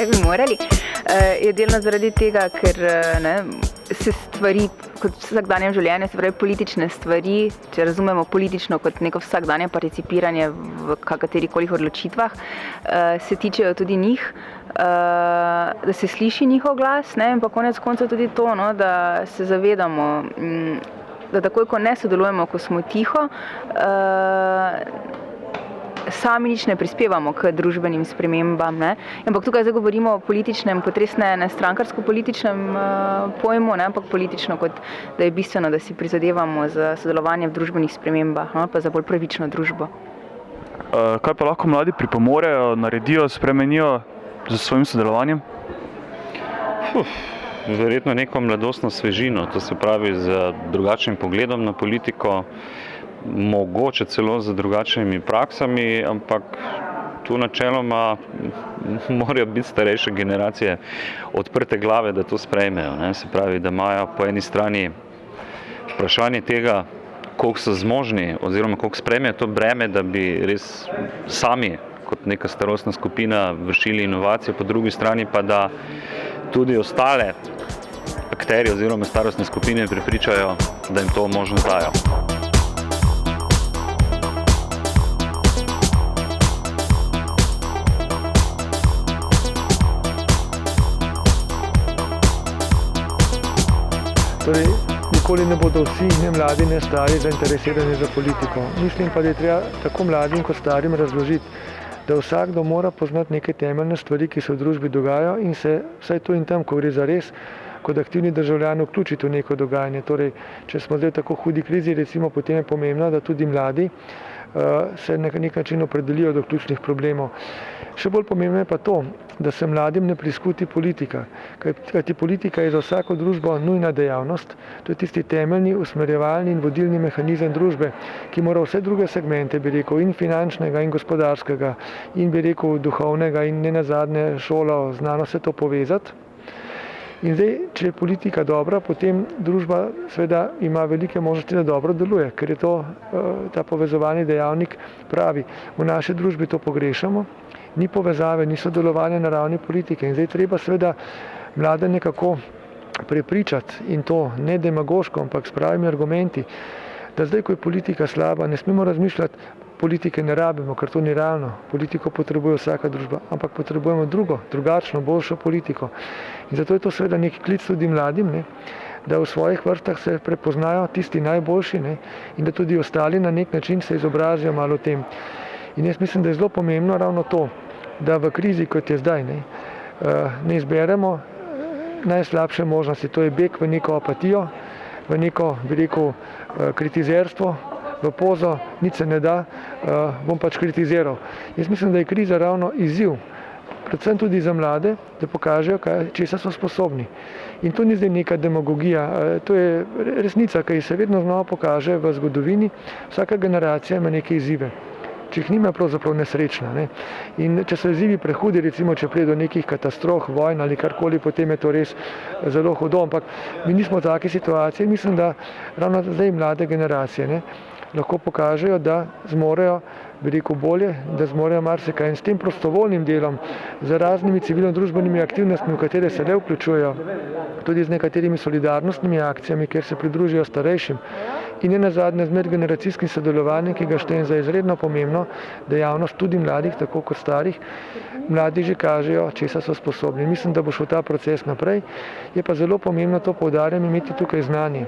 ne bi morali, je delno zaradi tega, ker se stvari kot vsakdanje življenje, se pravi politične stvari, če razumemo politično kot neko vsakdanje participiranje v katerikoli odločitvah, se tičejo tudi njih, da se sliši njihov glas, in pa konec konca tudi to, da se zavedamo, da takoj, ko ne sodelujemo, ko smo tiho, sami nič ne prispevamo k družbenim spremembam. Ampak tukaj zdaj govorimo o političnem, kot res ne strankarsko-političnem pojmu, ampak politično, kot da je bistveno, da si prizadevamo za sodelovanje v družbenih spremembah, pa za bolj pravično družbo. Kaj pa lahko mladi pripomorejo, naredijo, spremenijo z svojim sodelovanjem? Verjetno neko mladostno svežino, to se pravi z drugačnim pogledom na politiko, mogoče celo z drugačnimi praksami, ampak tu načeloma morajo biti starejše generacije odprte glave, da to sprejmejo. Se pravi, da imajo po eni strani vprašanje tega, koliko so zmožni oziroma koliko sprejmejo to breme, da bi res sami kot neka starostna skupina vršili inovacije, po drugi strani pa da tudi ostale akterje oziroma starostne skupine prepričajo, da jim to možnost dajo. Torej, nikoli ne bodo vsi, ne mladi, ne stari, zainteresirani za politiko. Mislim pa, da je treba tako mladim kot starim razložiti, da vsakdo mora poznati neke temeljne stvari, ki se v družbi dogajajo in se vsaj tu in tam, ko gre za res, kot aktivni državljani vključiti v neko dogajanje. Torej, če smo zdaj v tako hudi krizi, recimo, potem je pomembno, da tudi mladi se na nek način opredelijo do ključnih problemov. Še bolj pomembno je pa to, da se mladim ne priskuti politika, kajti politika je za vsako družbo nujna dejavnost, to je tisti temeljni, usmerjevalni in vodilni mehanizem družbe, ki mora vse druge segmente, bi rekel, in finančnega, in gospodarskega, in bi rekel duhovnega, in nenazadnje šolo, znanost, vse to povezati. In zdaj, če je politika dobra, potem družba seveda ima velike možnosti, da dobro deluje, ker je to ta povezovalni dejavnik pravi. V naši družbi to pogrešamo, ni povezave, ni sodelovanja na ravni politike in zdaj treba seveda mlade nekako prepričati in to ne demagoško, ampak s pravimi argumenti, da zdaj, ko je politika slaba, ne smemo razmišljati, politike ne rabimo, ker to ni realno. Politiko potrebuje vsaka družba, ampak potrebujemo drugačno, boljšo politiko. In zato je to seveda neki klic tudi mladim, da v svojih vrstah se prepoznajo tisti najboljši in da tudi ostali na nek način se izobrazijo malo o tem. In jaz mislim, da je zelo pomembno ravno to, da v krizi, kot je zdaj, ne izberemo najslabše možnosti. To je beg v neko apatijo, v neko, bi rekel, kritizerstvo, v pozo, nič se ne da, bom pač kritiziral. Jaz mislim, da je kriza ravno izziv, predvsem tudi za mlade, da pokažejo, česa so sposobni. In to ni zdaj neka demagogija, to je resnica, ki se vedno znova pokaže v zgodovini. Vsaka generacija ima neke izzive. Če jih nima, pravzaprav nesrečna. In če so izzivi prehudi, recimo, če pride do nekih katastrof, vojn ali karkoli, potem je to res zelo hudo. Ampak mi nismo v taki situaciji. Mislim, da ravno zdaj mlade generacije lahko pokažejo, da zmorejo, bi rekel, bolje, da zmorejo marsikaj. In s tem prostovoljnim delom, z raznimi civilno-družbenimi aktivnostmi, v katere se le vključujejo, tudi z nekaterimi solidarnostnimi akcijami, kjer se pridružijo starejšim, in nenazadnje z medgeneracijskim sodelovanjem, ki ga štejem za izredno pomembno dejavnost tudi mladih, tako kot starih. Mladi že kažejo, česa so sposobni. Mislim, da bo šel ta proces naprej. Je pa zelo pomembno, to poudarjam, imeti tukaj znanje.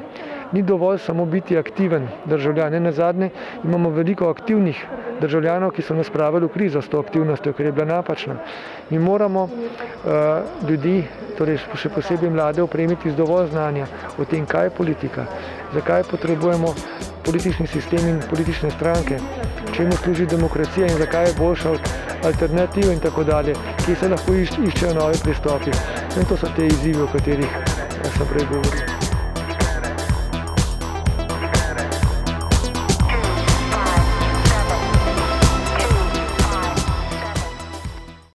Ni dovolj samo biti aktiven državljan. Nenazadnje imamo veliko aktivnih državljanov, ki so nas spravili v krizo s to aktivnostjo, ker je bila napačna. Mi moramo ljudi, torej še posebej mlade, opremiti z dovolj znanja o tem, kaj je politika, zakaj potrebujemo politični sistem in politične stranke, čemu služi demokracija in zakaj je boljša od alternativ in tako dalje, ki se lahko iščejo nove pristopi. In to so te izzivi, o katerih sem prej govoril.